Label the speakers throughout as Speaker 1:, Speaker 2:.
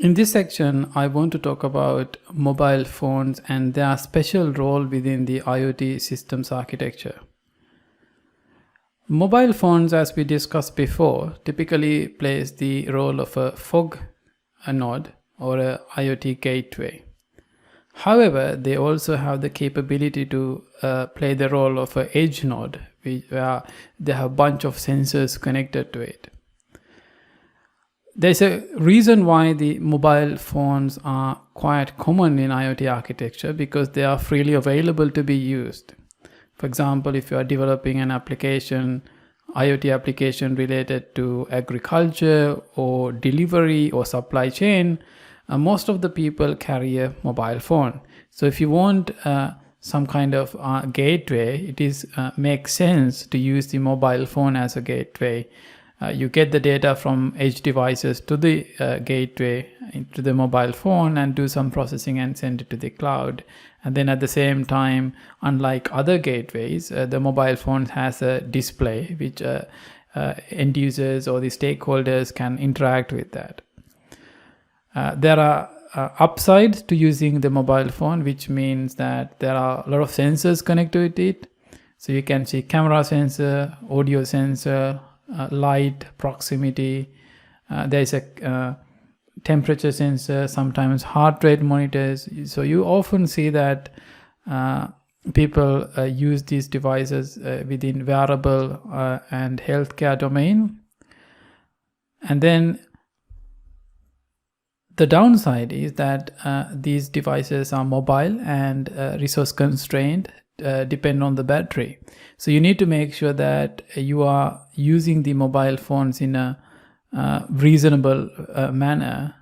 Speaker 1: In this section, I want to talk about mobile phones and their special role within the IoT systems architecture. Mobile phones, as we discussed before, typically plays the role of a fog node or a IoT gateway. However, they also have the capability to play the role of an edge node, where they have a bunch of sensors connected to it. There's a reason why the mobile phones are quite common in IoT architecture, because they are freely available to be used. For example, if you are developing an application, IoT application related to agriculture or delivery or supply chain, most of the people carry a mobile phone. So if you want some kind of gateway, it is makes sense to use the mobile phone as a gateway. You get the data from edge devices to the gateway into the mobile phone and do some processing and send it to the cloud. And then at the same time, unlike other gateways, the mobile phone has a display which end users or the stakeholders can interact with that. There are upsides to using the mobile phone, which means that there are a lot of sensors connected to it. So you can see camera sensor, audio sensor, light, proximity. There is a temperature sensor, sometimes heart rate monitors. So you often see that people use these devices within wearable and healthcare domain. And then the downside is that these devices are mobile and resource constrained, depend on the battery. So you need to make sure that you are using the mobile phones in a reasonable manner,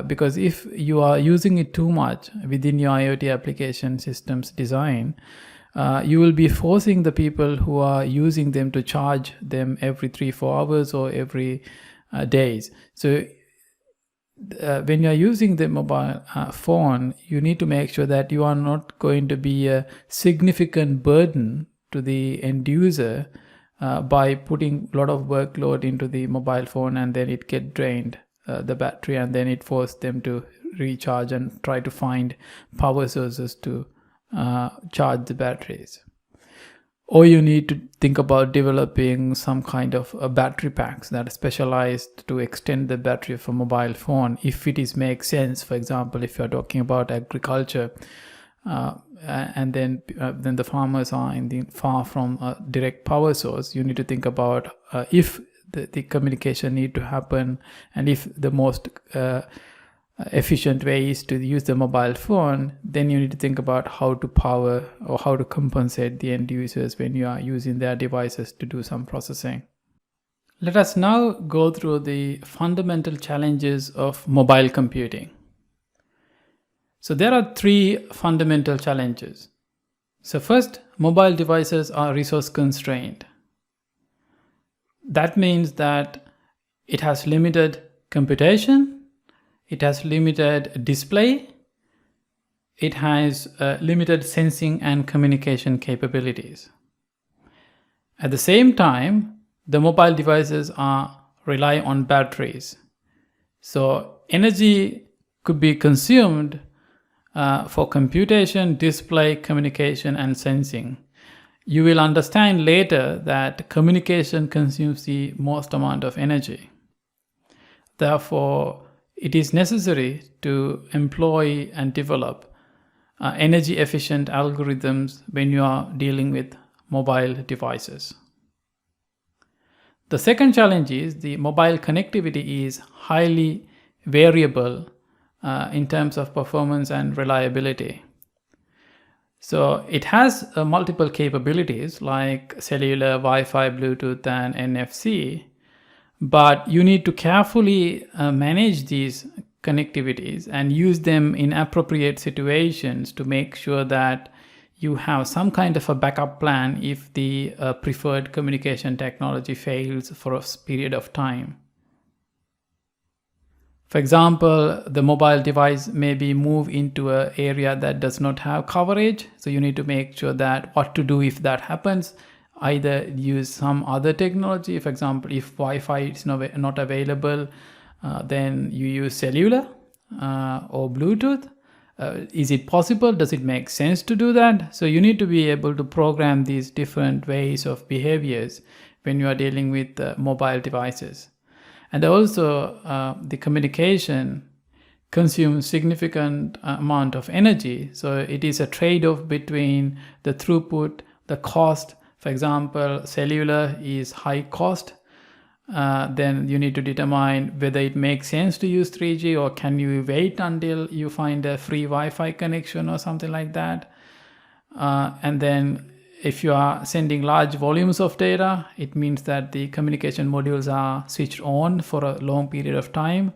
Speaker 1: because if you are using it too much within your IoT application systems design, you will be forcing the people who are using them to charge them every 3-4 hours or every days. So when you are using the mobile phone, you need to make sure that you are not going to be a significant burden to the end user by putting a lot of workload into the mobile phone, and then it get drained, the battery, and then it forces them to recharge and try to find power sources to charge the batteries. Or you need to think about developing some kind of battery packs that are specialized to extend the battery of a mobile phone if it makes sense. For example, if you're talking about agriculture, and then the farmers are far from a direct power source, you need to think about if the communication need to happen, and if the most efficient way is to use the mobile phone, then you need to think about how to power or how to compensate the end users when you are using their devices to do some processing. Let us now go through the fundamental challenges of mobile computing. So there are 3 fundamental challenges. So first, mobile devices are resource constrained. That means that it has limited computation, it has limited display, it has limited sensing and communication capabilities. At the same time, the mobile devices rely on batteries. So energy could be consumed for computation, display, communication, and sensing. You will understand later that communication consumes the most amount of energy. Therefore, it is necessary to employ and develop energy efficient algorithms when you are dealing with mobile devices. The second challenge is the mobile connectivity is highly variable in terms of performance and reliability. So it has multiple capabilities like cellular, Wi-Fi, Bluetooth, and NFC. But you need to carefully manage these connectivities and use them in appropriate situations to make sure that you have some kind of a backup plan if the preferred communication technology fails for a period of time. For example, the mobile device may be moved into an area that does not have coverage. So you need to make sure that what to do if that happens. Either use some other technology. For example, if Wi-Fi is not available, then you use cellular. or Bluetooth? Is it possible? Does it make sense to do that? So you need to be able to program these different ways of behaviors when you are dealing with mobile devices. And also the communication consumes significant amount of energy. So it is a trade-off between the throughput, the cost. For example, cellular is high cost. Then you need to determine whether it makes sense to use 3G, or can you wait until you find a free Wi-Fi connection or something like that. And then if you are sending large volumes of data, it means that the communication modules are switched on for a long period of time.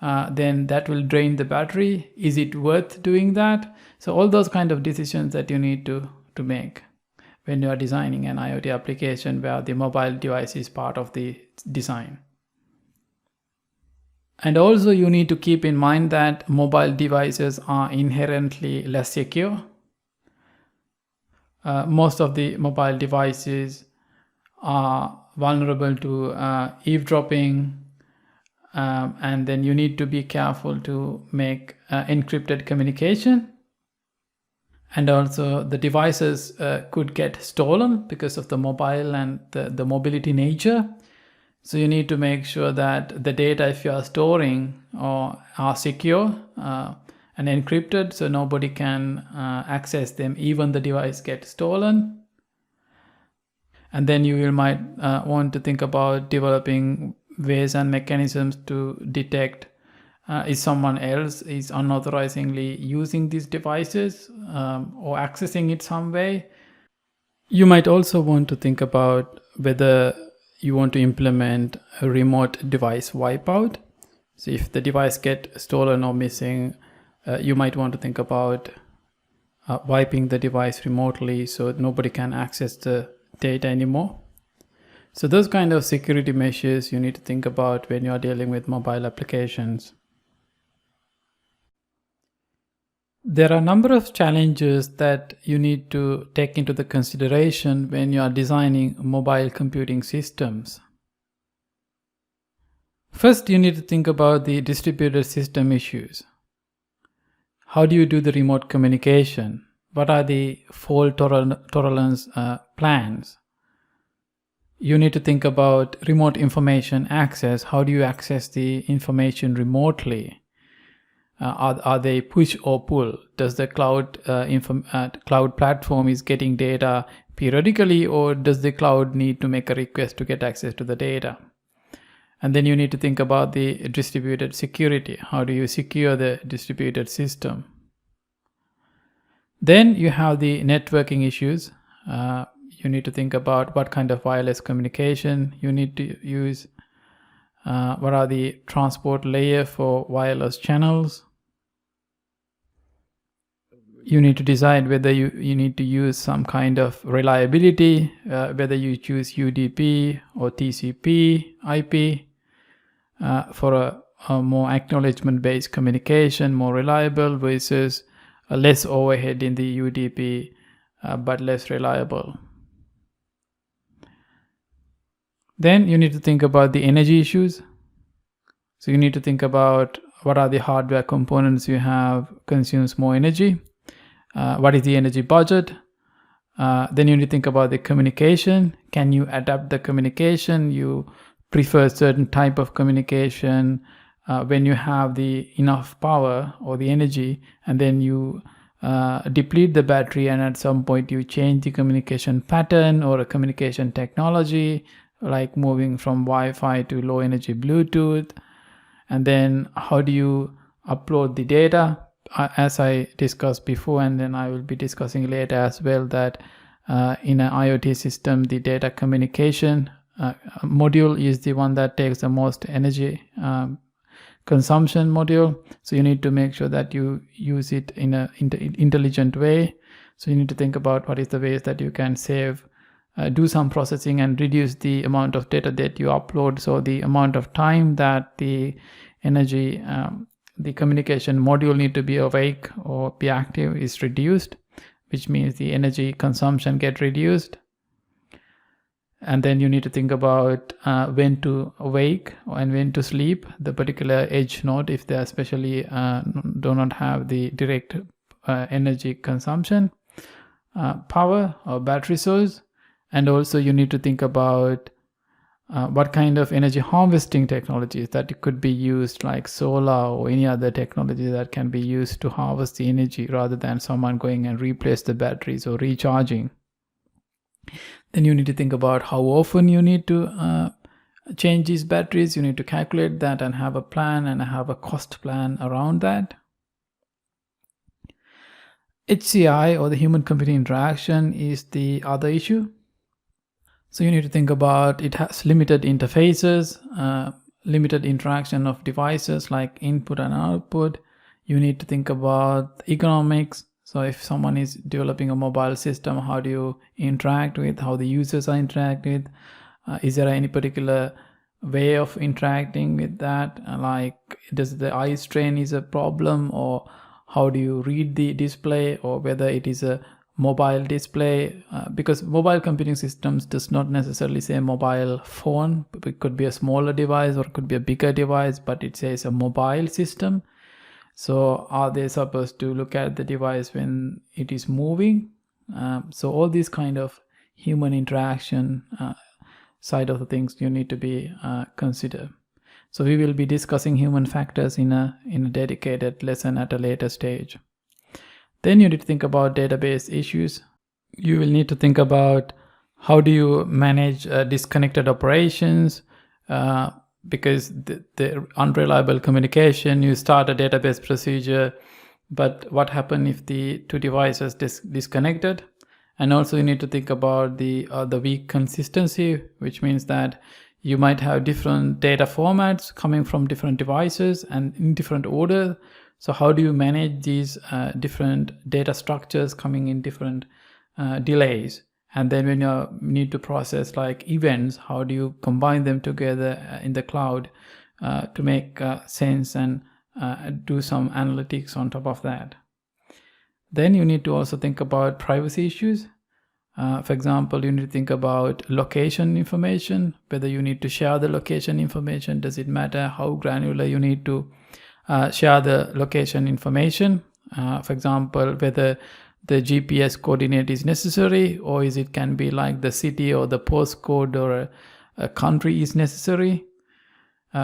Speaker 1: Then that will drain the battery. Is it worth doing that? So all those kind of decisions that you need to make when you are designing an IoT application where the mobile device is part of the design. And also you need to keep in mind that mobile devices are inherently less secure. Most of the mobile devices are vulnerable to eavesdropping, and then you need to be careful to make encrypted communication. And also the devices could get stolen because of the mobile and the mobility nature. So you need to make sure that the data, if you are storing, are secure and encrypted, so nobody can access them even the device gets stolen. And then you might want to think about developing ways and mechanisms to detect if someone else is unauthorizingly using these devices or accessing it some way. You might also want to think about whether you want to implement a remote device wipeout. So if the device gets stolen or missing, you might want to think about wiping the device remotely so nobody can access the data anymore. So those kind of security measures you need to think about when you are dealing with mobile applications. There are a number of challenges that you need to take into the consideration when you are designing mobile computing systems. First, you need to think about the distributed system issues. How do you do the remote communication? What are the fault tolerance plans? You need to think about remote information access. How do you access the information remotely? Are they push or pull? Does the cloud platform is getting data periodically, or does the cloud need to make a request to get access to the data? And then you need to think about the distributed security. How do you secure the distributed system? Then you have the networking issues. You need to think about what kind of wireless communication you need to use. What are the transport layer for wireless channels? You need to decide whether you need to use some kind of reliability, whether you choose UDP or TCP IP for a more acknowledgement-based communication, more reliable, versus less overhead in the UDP but less reliable. Then you need to think about the energy issues. So you need to think about what are the hardware components you have consumes more energy. What is the energy budget? Then you need to think about the communication. Can you adapt the communication? You prefer certain type of communication when you have the enough power or the energy, and then you deplete the battery, and at some point you change the communication pattern or a communication technology, like moving from Wi-Fi to low energy Bluetooth. And then how do you upload the data? As I discussed before, and then I will be discussing later as well, that in an IoT system, the data communication module is the one that takes the most energy consumption module. So you need to make sure that you use it in an intelligent way. So you need to think about what is the ways that you can save, do some processing and reduce the amount of data that you upload. So the amount of time that the energy the communication module need to be awake or be active is reduced, which means the energy consumption get reduced. And then you need to think about when to wake and when to sleep, the particular edge node, if they especially do not have the direct energy consumption, power or battery source. And also you need to think about what kind of energy harvesting technologies that could be used, like solar or any other technology that can be used to harvest the energy rather than someone going and replace the batteries or recharging. Then you need to think about how often you need to change these batteries. You need to calculate that and have a plan and have a cost plan around that. HCI, or the human computer interaction, is the other issue. So you need to think about it has limited interfaces, limited interaction of devices like input and output. You need to think about economics. So if someone is developing a mobile system, how do you interact with, how the users are interacting with? Is there any particular way of interacting with that? Like, does the eye strain is a problem, or how do you read the display, or whether it is a mobile display? Because mobile computing systems does not necessarily say mobile phone. It could be a smaller device or it could be a bigger device, but it says a mobile system. So are they supposed to look at the device when it is moving? So all these kind of human interaction side of the things you need to be consider. So we will be discussing human factors in a dedicated lesson at a later stage. Then you need to think about database issues. You will need to think about how do you manage disconnected operations, because the unreliable communication, you start a database procedure, but what happens if the two devices disconnected? And also you need to think about the weak consistency, which means that you might have different data formats coming from different devices and in different order. So how do you manage these different data structures coming in different delays? And then when you need to process like events, how do you combine them together in the cloud to make sense and do some analytics on top of that? Then you need to also think about privacy issues. For example, you need to think about location information, whether you need to share the location information. Does it matter how granular you need to share the location information? For example, whether the GPS coordinate is necessary, or is it can be like the city or the postcode or a country is necessary,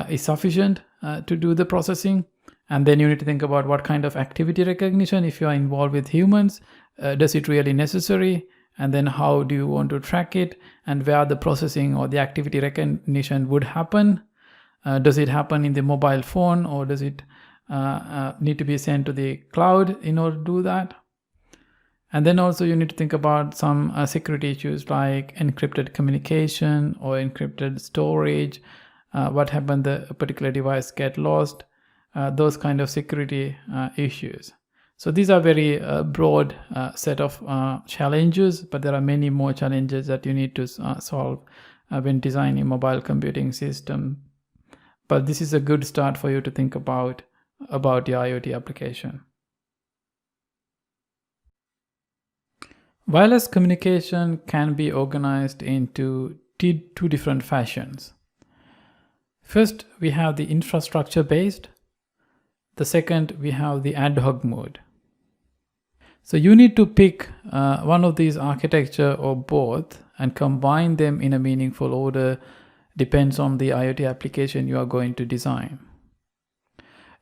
Speaker 1: is sufficient to do the processing. And then you need to think about what kind of activity recognition, if you are involved with humans, does it really necessary? And then how do you want to track it, and where the processing or the activity recognition would happen? Does it happen in the mobile phone, or does it need to be sent to the cloud in order to do that? And then also you need to think about some security issues like encrypted communication or encrypted storage. What happens the particular device get lost? Those kind of security issues. So these are very broad set of challenges, but there are many more challenges that you need to solve when designing a mobile computing system. But this is a good start for you to think about the IoT application. Wireless communication can be organized into two different fashions. First, we have the infrastructure based. The second, we have the ad hoc mode. So you need to pick one of these architecture or both and combine them in a meaningful order. Depends on the IoT application you are going to design.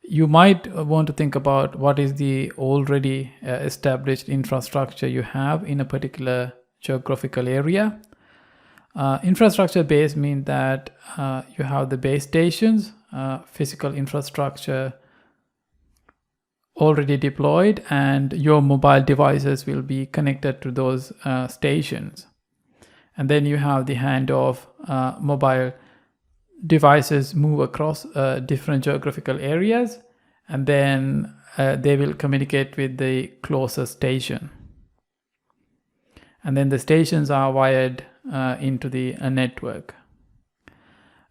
Speaker 1: You might want to think about what is the already established infrastructure you have in a particular geographical area. Infrastructure based means that you have the base stations, physical infrastructure already deployed, and your mobile devices will be connected to those stations. And then you have the handoff. Mobile devices move across different geographical areas, and then they will communicate with the closest station. And then the stations are wired into the network.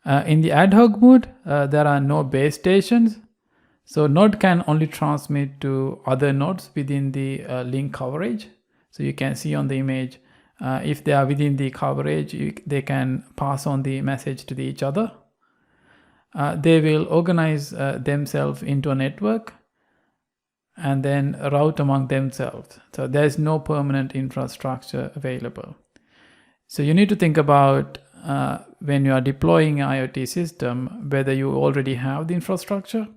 Speaker 1: In the ad hoc mode, there are no base stations. So node can only transmit to other nodes within the link coverage. So you can see on the image, If they are within the coverage, they can pass on the message to each other. They will organize themselves into a network and then route among themselves. So there's no permanent infrastructure available. So you need to think about when you are deploying an IoT system, whether you already have the infrastructure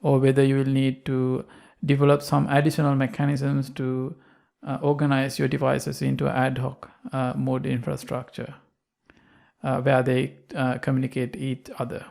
Speaker 1: or whether you will need to develop some additional mechanisms to organize your devices into ad hoc mode infrastructure where they communicate each other.